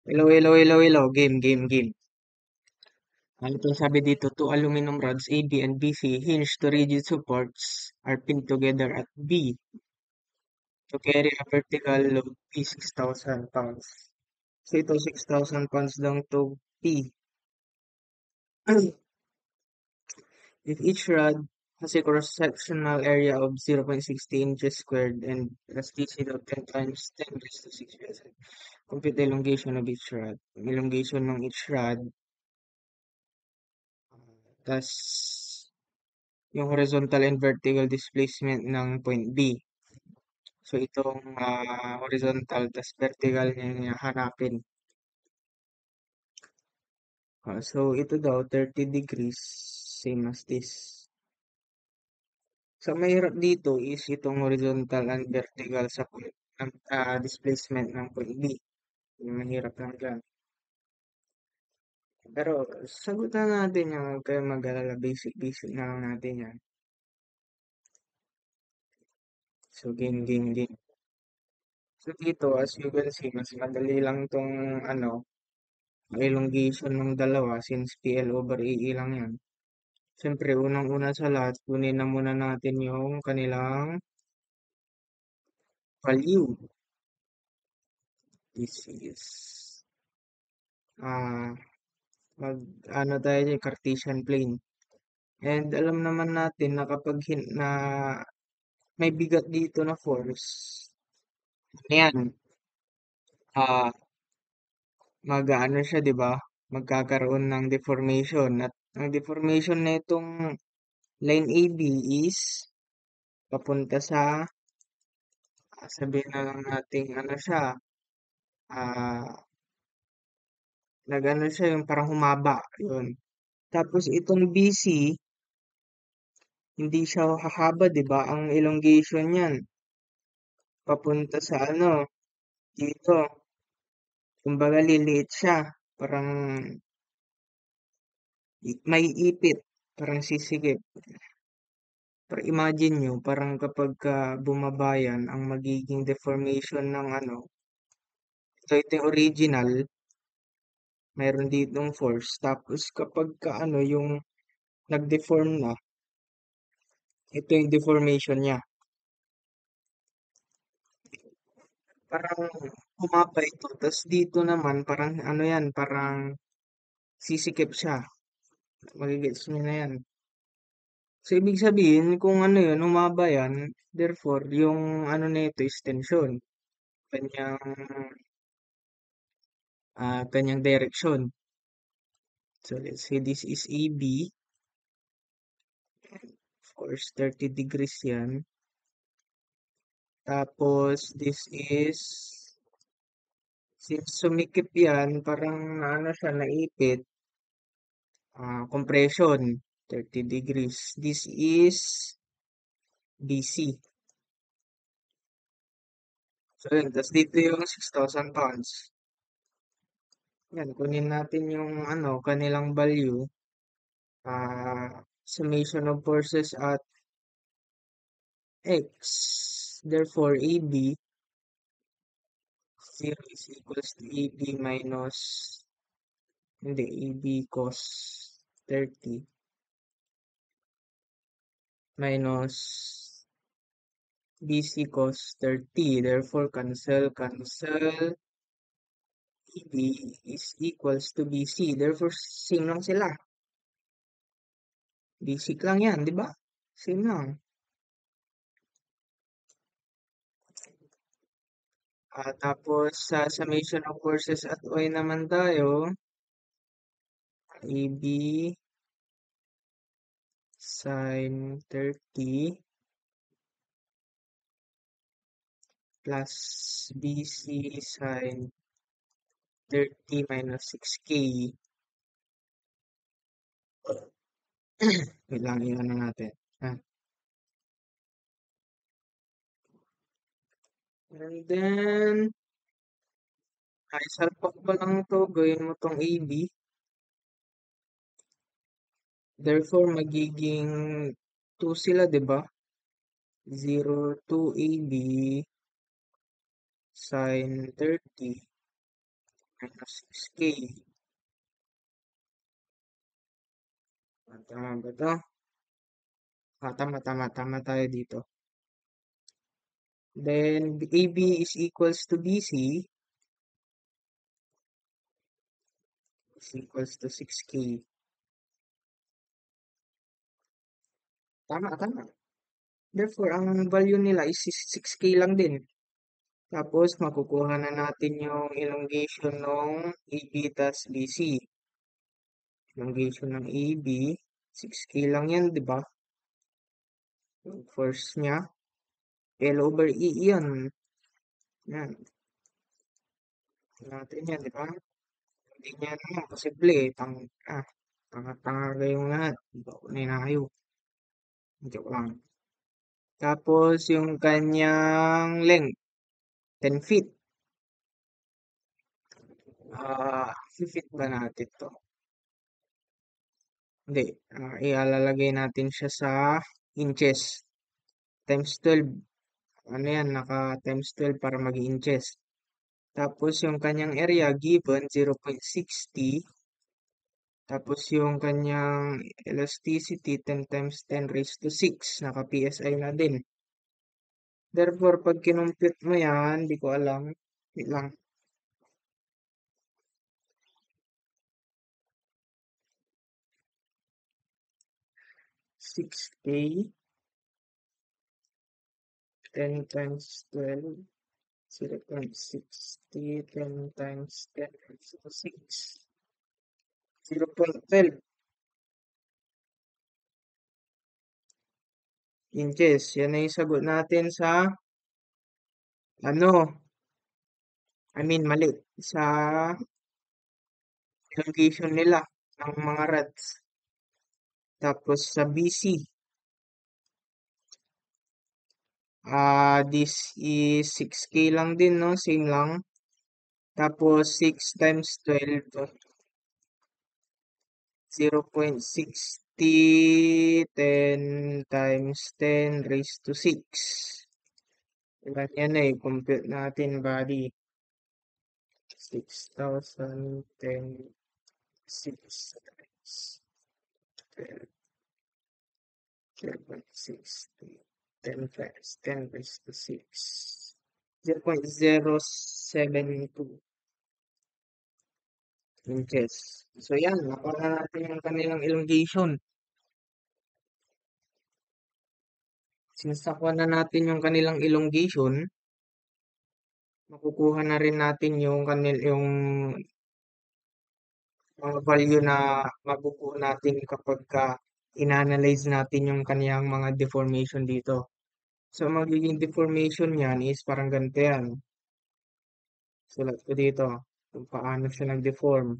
Hello, hello, hello, hello. Game, game, game. Ano itong sabi dito? Two aluminum rods A, B, and BC hinged to rigid supports are pinned together at B to carry a vertical load P 6,000 pounds. So ito 6,000 pounds lang to P. If each rod has a cross-sectional area of 0.60 inches squared and elasticity of 10 times 10 raised to 6 percent, compute the elongation of each rod. Ang elongation ng each rod, tas yung horizontal and vertical displacement ng point B. So, itong horizontal tas vertical niya yung hahanapin. So, ito daw, 30 degrees, same as this. So, mahirap dito is itong horizontal and vertical sa point, displacement ng point B. Yung mahirap lang dyan. Pero, sagutan natin yung huwag kayong mag-alala. Basic na lang natin yan. So, game, game, game. So, dito, as you can see, mas madali lang tong elongation ng dalawa since PL over AE lang yan. Siyempre, unang-una sa lahat, kunin na muna natin yung kanilang value. This is, ah, ano tayo dyan, Cartesian plane. And alam naman natin na kapag na may bigat dito na force, yan, ah, mag-ano siya, di ba? Magkakaroon ng deformation. At ang deformation na itong line AB is papunta sa sabihin na lang natin ano siya, ah, nag-ano siya yung parang humaba, yun. Tapos itong BC, hindi siya hahaba, 'di ba? Ang elongation niyan papunta sa ano, dito. Kumbaga liliit siya, parang may ipit, parang sisikip. Pero imagine nyo, parang kapag bumaba yan, ang magiging deformation ng ano, ito yung original, mayroon ditong force. Tapos kapag ka ano, yung nag-deform na, ito yung deformation niya. Parang humaba ito. Tapos dito naman, parang ano yan, parang sisikip siya. Magigets nyo na yan. So, ibig sabihin, kung ano yun, humaba yan, therefore, yung ano na ito is tension. Kanyang, kanyang direction. So, let's say this is AB. Of course, 30 degrees yan. Tapos, this is, since sumikip yan, parang ano siya, naipit, compression, 30 degrees. This is BC. So, yun. Tapos dito yung 6,000 pounds. Yan, kunin natin yung ano, kanilang value. Summation of forces at X. Therefore, AB 0 is equals to AB minus, hindi, AB cos 30 minus BC cos 30. Therefore, cancel, cancel. AB is equals to BC. Therefore, same lang sila. Basic lang yan, di ba? Same lang. Tapos, sa summation of forces at Y naman tayo, AB sin 30 plus BC sin 30 minus 6K. Wait lang, yun ano natin. Ah. And then, salpak pa lang to, gawin mo tong AB. Therefore, magiging 2 sila, di ba? 0 to AB sin 30 minus 6k. Tama ba ito? Tama tayo dito. Then, AB is equals to BC is equals to 6k. Tama. Therefore, ang value nila is 6k lang din. Tapos, makukuha na natin yung elongation ng AB tas BC. Elongation ng AB, 6k lang yan, di ba? Yung force niya, L over E yan. Yan. Natin yan, di ba? Hindi niya naman, posible eh. Tanga-tanga kayong lahat. Di ba? Ninayo. Joke lang. Tapos, yung kanyang length, 10 feet. Fit ba natin to? Hindi. Ialalagay natin siya sa inches. Times 12. Ano yan? Naka times 12 para mag-inches. Tapos, yung kanyang area given, 0.60. Tapos, yung kanyang elasticity, 10 times 10 raised to 6. Naka-PSI na din. Therefore, pag kinumpute mo yan, di ko alam. Wait lang. 6k, 10 times 12, 0.60, 10 times 10 raised to 6. 0.12 inches. Yan na yung sagot natin sa, ano, mali, sa elongation nila ng mga rods. Tapos sa BC, this is 6k lang din, no? Same lang. Tapos 6 times 12, 0.60, 10 times 10 raised to 6. Ilan yan eh, compute natin, buddy. 6,000, 10, 6 times 12, 0.60, 10 times 10 raised to 6. 0.072 inches. So yan, nakuha na natin yung kanilang elongation. Since nakuha na natin yung kanilang elongation, makukuha na rin natin yung mga value na makukuha natin kapag in-analyze natin yung kaniyang mga deformation dito. So, magiging deformation niyan is parang ganito yan. Sulat ko dito kung paano siya nag-deform.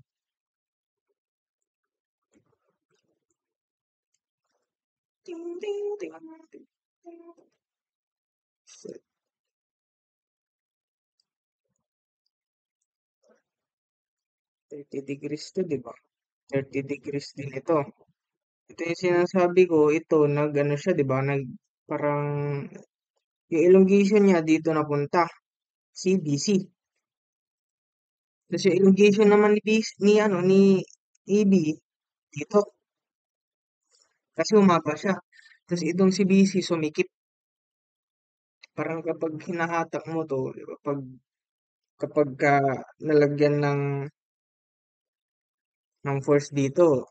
Ting, ting, ting, ting, ting. So, 30 degrees to, di ba? 30 degrees din ito. Ito yung sinasabi ko, ito, nag-ano siya, di ba? Parang, yung elongation niya dito napunta. CBC. Tapos yung elongation naman ni AB, dito. Kasi umaba siya. Tapos itong si BC sumikip. Parang kapag hinahatak mo to, di ba? Kapag nalagyan ng force dito,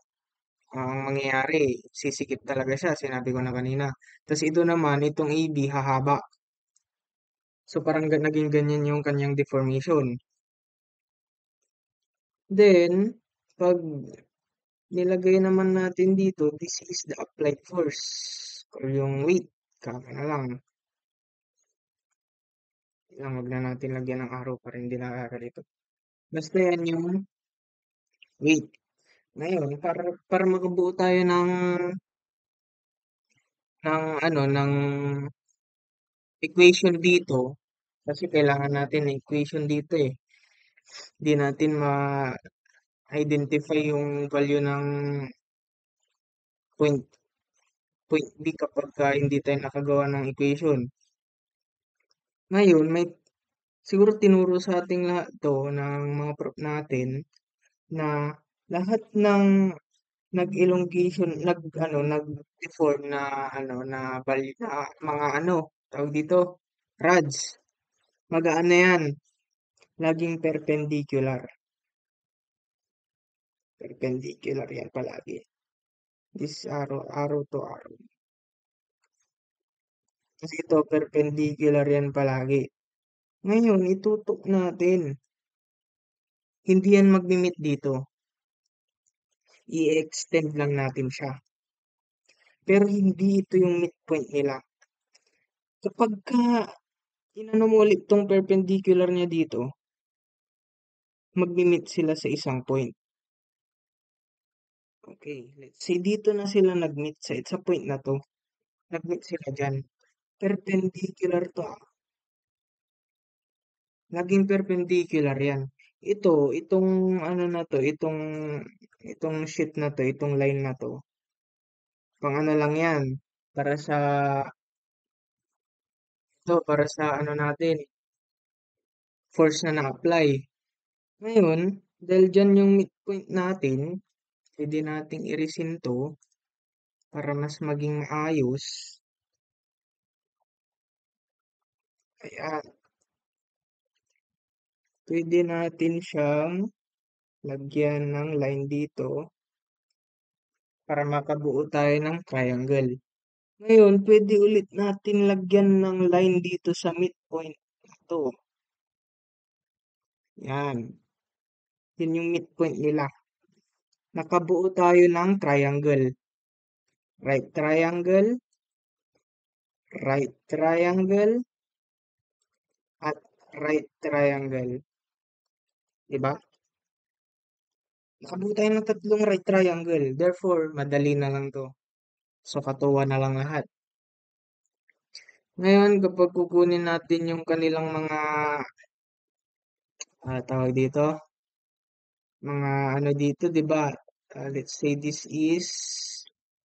ang mangyayari, sisikip talaga siya, sinabi ko na kanina. Tapos ito naman, itong AB, hahaba. So parang naging ganyan yung kanyang deformation. Then, pag nilagay naman natin dito, this is the applied force. Or yung weight. Kaka na lang. Wag na natin lagyan ng arrow para hindi nakakalito. Basta yan yung weight. Ngayon, para makabuo tayo ng equation dito, kasi kailangan natin ng equation dito eh. Hindi natin ma-identify yung value ng point, point B kapag hindi tayo nakagawa ng equation. Ngayon, Siguro tinuro sa ating lahat 'to ng mga prof natin na lahat ng nag-elongation, nag-deform na na na mga tawag dito, rods. Magaan na yan, laging perpendicular. Perpendicular yan palagi. This arrow to arrow. Kasi ito, perpendicular yan palagi. Ngayon, itutok natin. Hindi yan mag-meet dito. I-extend lang natin siya. Pero hindi ito yung midpoint nila. Kapag ka inano mo ulit tong perpendicular niya dito, magmi-meet sila sa isang point. Okay, let's say dito na sila nag-meet sa point na to. Nag-meet sila dyan. Perpendicular to. Laging perpendicular yan. Itong ano na to, itong sheet na to, itong line na to. Pang ano lang yan. Para sa, para sa ano natin, force na na-apply. Ngayon, dahil dyan yung midpoint natin, pwede nating irisin to para mas maging maayos. Kaya, pwede natin siyang lagyan ng line dito para makabuo tayo ng triangle. Ngayon, pwede ulit natin lagyan ng line dito sa midpoint na to. Yan. Yun yung midpoint nila. Nakabuo tayo ng triangle. Right triangle, right triangle, at right triangle. Diba? Nakabuo tayo ng tatlong right triangle. Therefore, madali na lang to. So, katuwa na lang lahat. Ngayon, kapag kukunin natin yung kanilang mga, tawag dito, mga ano dito, di ba? Let's say this is,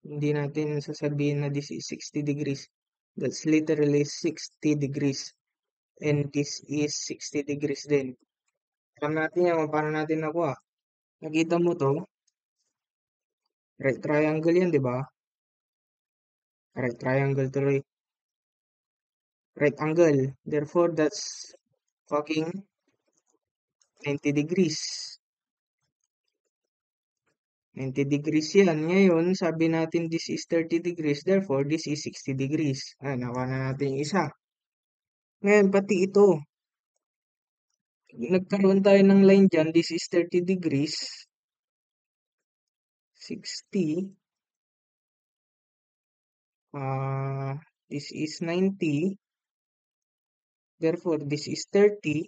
hindi natin sasabihin na this is 60 degrees. That's literally 60 degrees. And this is 60 degrees din. Alam natin yan kung paano natin nakuha. Nakita mo to, right triangle yan, di ba? Right triangle tuloy. Right angle. Therefore, that's fucking 90 degrees. 90 degrees yan. Ngayon, sabi natin this is 30 degrees. Therefore, this is 60 degrees. Nakuha na natin yung isa. Ngayon, pati ito. Nagkaroon tayo ng line dyan. This is 30 degrees. 60. This is 90. Therefore, this is 30.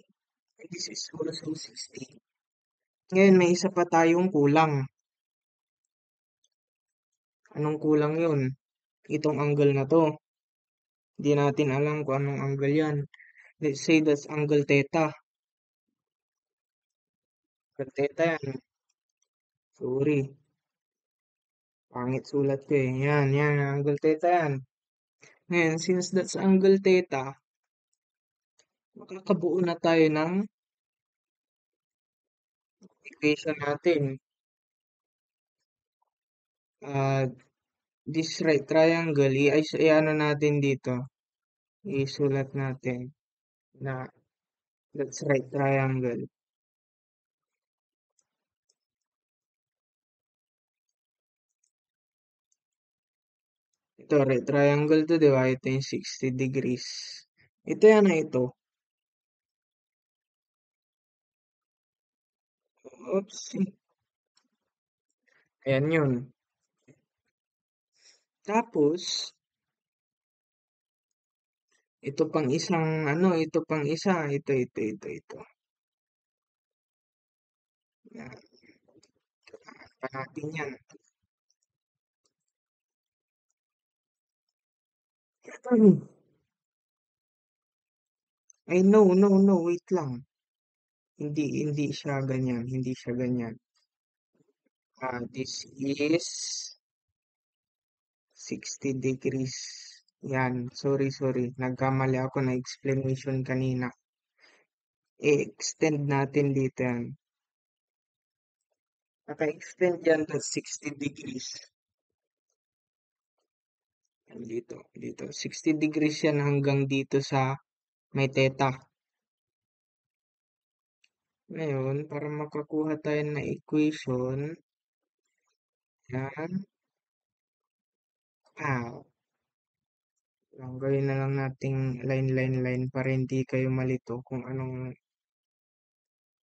And this is also 60. Ngayon, may isa pa tayong kulang. Anong kulang yun? Itong angle na to. Hindi natin alam kung anong angle yan. Let's say that's angle theta. Angle theta yan. Sorry. Pangit sulat ko eh. Yan. Angle theta yan. Ngayon, since that's angle theta, makakabuo na tayo ng equation natin. This right triangle, i-ano natin dito. Isulat natin na that's right triangle. Ito, right triangle to, di ba? Ito yung 60 degrees. Ito yan na ito. Oops. Ayan yun. Tapos, ito pang isang, ito pang isa. Ito. Yan, pa natin yan. Ay, no, wait lang. Hindi siya ganyan, hindi siya ganyan. This is 60 degrees. Yan, sorry. Nagkamali ako na explanation kanina. i-extend natin dito yan. Naka-extend yan to 60 degrees. Yan dito. 60 degrees yan hanggang dito sa may theta. Ngayon, para makakuha tayo na equation, yan, ah, ang gawin na lang nating line para hindi kayo malito kung ano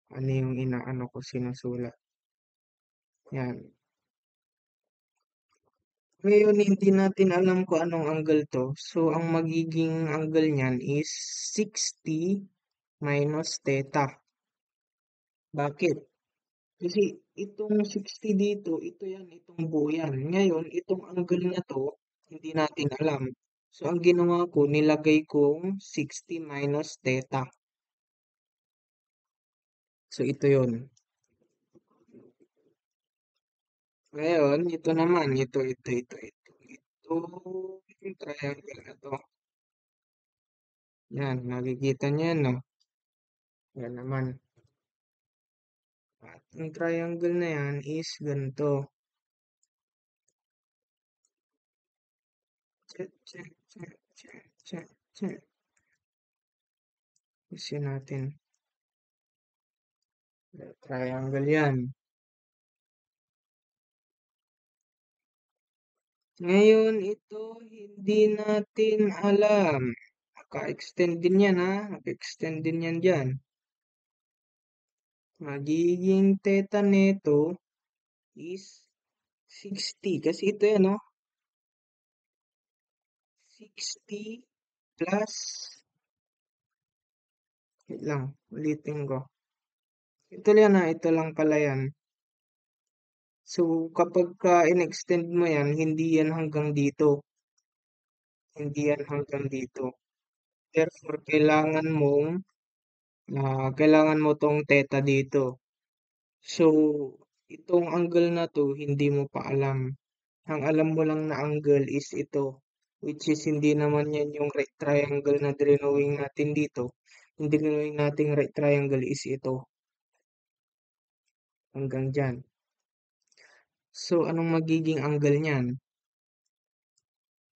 yung inaano ko sinusulat. Yan. Ngayon, hindi natin alam kung anong angle to. So, ang magiging angle niyan is 60 minus theta. Bakit? Kasi itong 60 dito, ito yan, itong buo yan. Ngayon, itong angle na to, hindi natin alam. So, ang ginawa ko, nilagay kong 60 minus theta. So, ito yon. Ngayon, ito naman, ito. Ito, yung triangle na to. Yan, nakikita niyo yan, no? Yan naman. At ang triangle na yan is ganito. Check, check, check, check, check, check. Kasi natin. Triangle yan. Ngayon, ito hindi natin alam. Naka-extend din yan ha. Naka-extend din yan dyan. Magiging theta neto is 60. Kasi ito yan no. 60 plus. Wait lang. Ulitin ko. Ito yan ha. Ito lang pala yan. So, kapag ka in-extend mo yan, hindi yan hanggang dito. Hindi yan hanggang dito. Therefore, kailangan mo tong theta dito. So, itong angle na to, hindi mo pa alam. Ang alam mo lang na angle is ito, which is hindi naman yan yung right triangle na drawing natin dito. Yung drawing nating right triangle is ito, hanggang dyan. So, anong magiging angle niyan?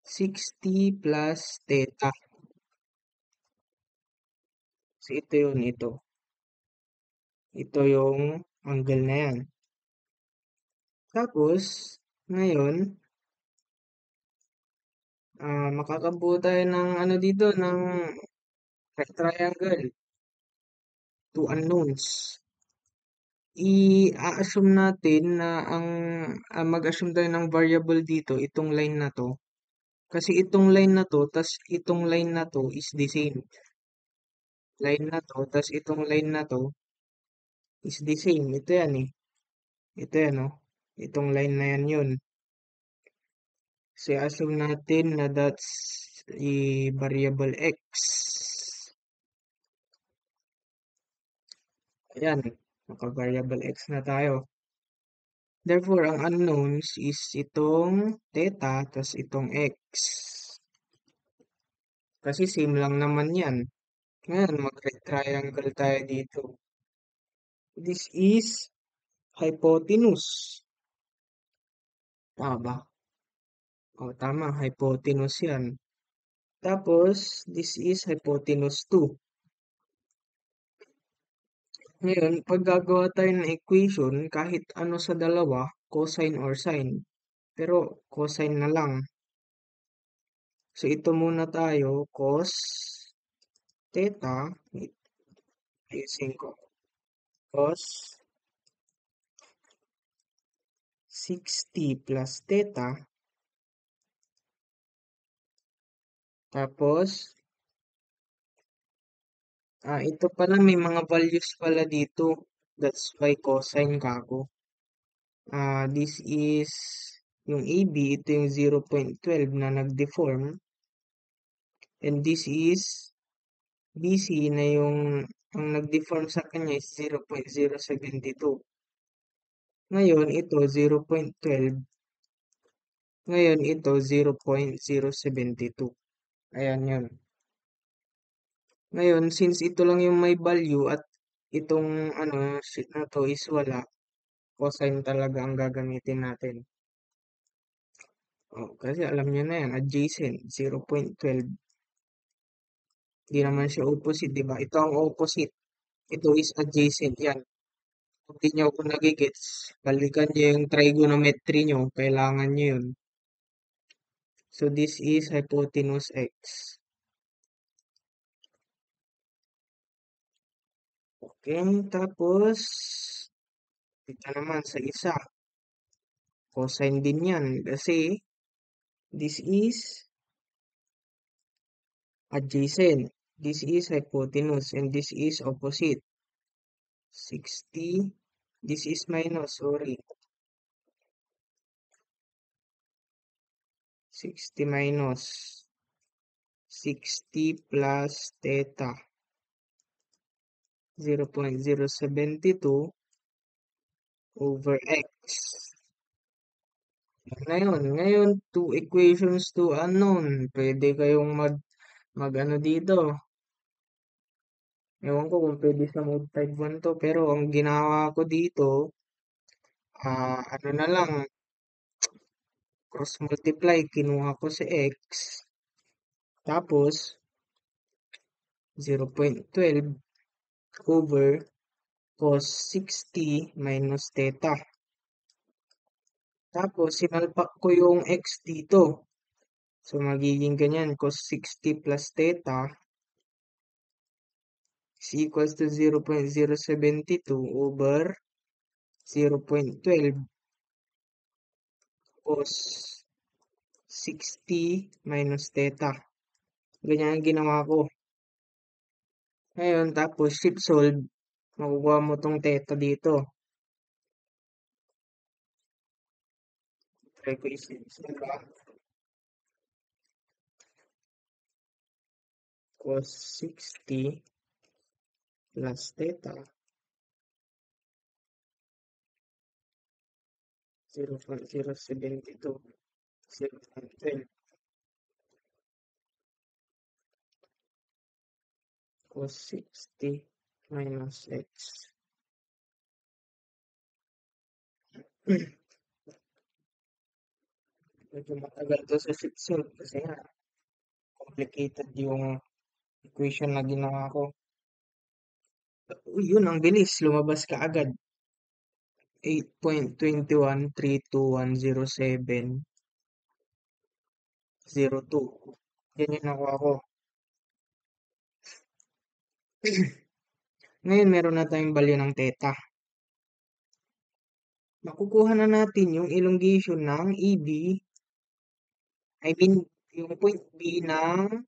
60 plus theta. So, ito yun, ito. Ito yung angle na yan. Tapos, ngayon, makakabuo tayo ng ano dito, ng right triangle. Two unknowns. I-assume natin na mag-assume tayo ng variable dito, itong line na to. Kasi itong line na to, tas itong line na to is the same. Line na to, tas itong line na to is the same. Ito yan eh. Ito yan oh. Itong line na yan yun. So, assume natin na that's a variable x. Ayan, naka-variable x na tayo. Therefore, ang unknowns is itong theta tas itong x. Kasi same lang naman yan. Ngayon, mag-triangle tayo dito. This is hypotenuse. Tama ba? O, tama. Hypotenuse yan. Tapos, this is hypotenuse 2. Ngayon, pag gagawa tayo ng equation, kahit ano sa dalawa, cosine or sine. Pero, cosine na lang. So, ito muna tayo, cos theta, ayusin ko, cos 60 plus theta, tapos, ito pala may mga values pala dito. That's why cosine kako. This is yung AB, ito yung 0.12 na nag-deform. And this is BC na ang nag-deform sa kanya is 0.072. Ngayon, ito 0.12. Ngayon, ito 0.072. Ayan yun. Ngayon, since ito lang yung may value at itong ano, sheet na to is wala, cosine talaga ang gagamitin natin. Oh, kasi alam niyo na yan, adjacent, 0.12. Hindi naman siya opposite, di ba? Ito ang opposite. Ito is adjacent yan. Kung di nyo ako nagigets, balikan nyo yung trigonometry nyo. Kailangan nyo yun. So, this is hypotenuse x. Okay, tapos, dito naman sa isa. Cosine din yan. Kasi, this is adjacent. This is hypotenuse. And this is opposite. 60. This is minus, sorry. 60 minus 60 plus theta. 0.072 over x. Ngayon, two equations to unknown. Pwede kayong mag ano dito. Ewan ko kung pwede sa mode type 1 to. Pero ang ginawa ko dito, ano na lang, cross multiply, kinuha ko si x. Tapos, 0.12 over cos 60 minus theta. Tapos, sinalpak ko yung x dito. So, magiging ganyan, cos 60 plus theta is equals to 0.072 over 0.12 cos 60 minus theta. Ganyan ang ginawa ko. Ngayon, tapos shift solve, makukuha mo tong theta dito. Try ko i-solve cos 60 plus theta 0.072 0.12 cos 60 minus x. Medyo matagal to sa shift solve kasi nga complicated yung equation na ginawa ko. Uy, yun, ang bilis. Lumabas ka agad. 8.2132107002. Yan yung nakuha ko. Ngayon, meron na tayong value ng theta. Makukuha na natin yung elongation ng EB. I mean, yung point B ng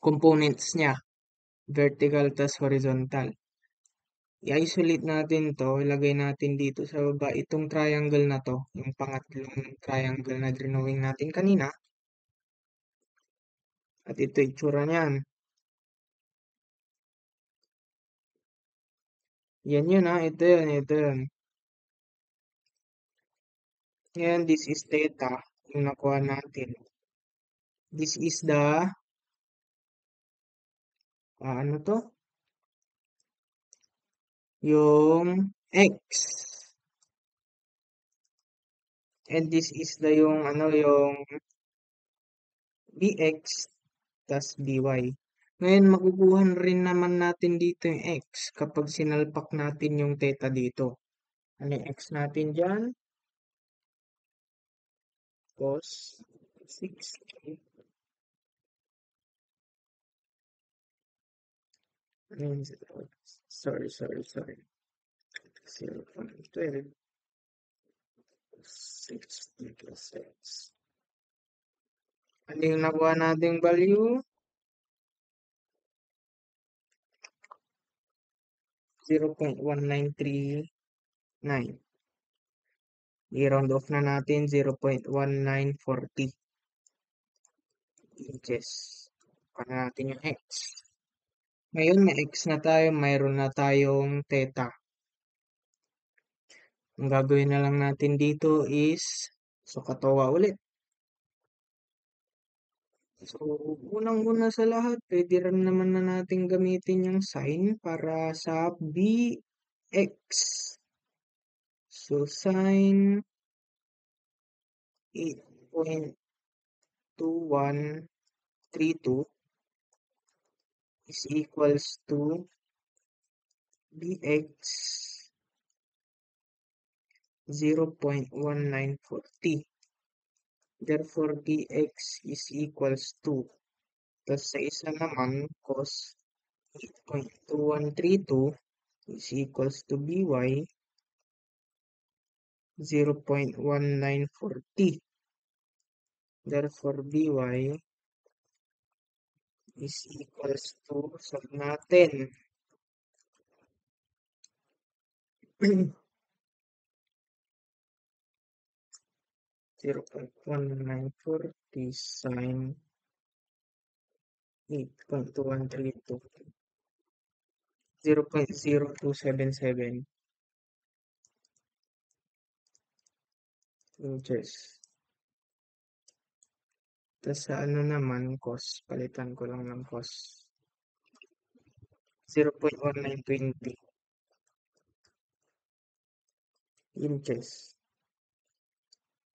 components niya. Vertical tas horizontal. I-isolate natin to, ilagay natin dito sa baba itong triangle na to, yung pangatlong triangle na drawing natin kanina. At ito itsura niyan. Yan yun ha, ito yun, ito yun. Ngayon, this is theta, yung nakuha natin. This is the, ano to? Yung x. And this is the yung bx tas by. Ngayon, makukuha rin naman natin dito yung x kapag sinalpak natin yung theta dito. Ano yung x natin dyan? Cos 60. Sorry. 0.12 60 plus x. Ano yung nakuha nating value? 0.1939. I-round off na natin 0.1940 inches. Para natin yung x. Ngayon may x na tayo, mayroon na tayong theta. Ang gagawin na lang natin dito is sukatawa ulit. So, unang-una sa lahat, pwede rin naman na natin gamitin yung sign para sa bx. So, sin 8.2132 is equals to bx 0.1940. Therefore, bx is equals to, tas sa isa naman, cos 8.2132 is equals to by 0.1940. Therefore, by is equals to, solve natin, 0.1940 sine 8.2132, 0.0277 inches. Tas sa ano naman, cos, palitan ko lang ng cos. 0.1920 inches.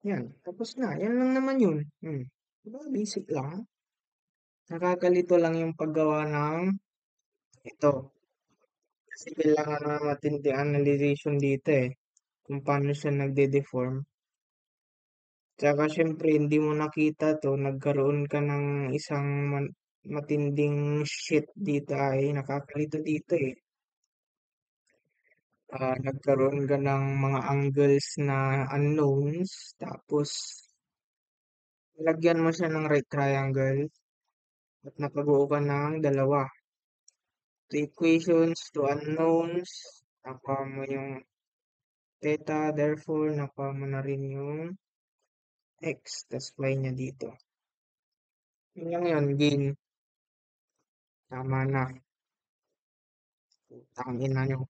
Yan, tapos na. Yan lang naman yun. Diba, basic lang. Nakakalito lang yung paggawa ng ito. Kasi kailangan na matindi analyzation dito eh. Kung paano siya nagde-deform. Tsaka syempre, hindi mo nakita to. Nagkaroon ka ng isang matinding shit dito ay nakakalito dito eh. Nagkaroon ka ng mga angles na unknowns. Tapos, lagyan mo siya ng right triangle. At nakabuo ka ng dalawa. To equations to unknowns. Nakuha mo yung theta. Therefore, nakuha mo na rin yung x. Tas y niya dito. Yun lang yun, gain. Tama na. Tangin na nyo.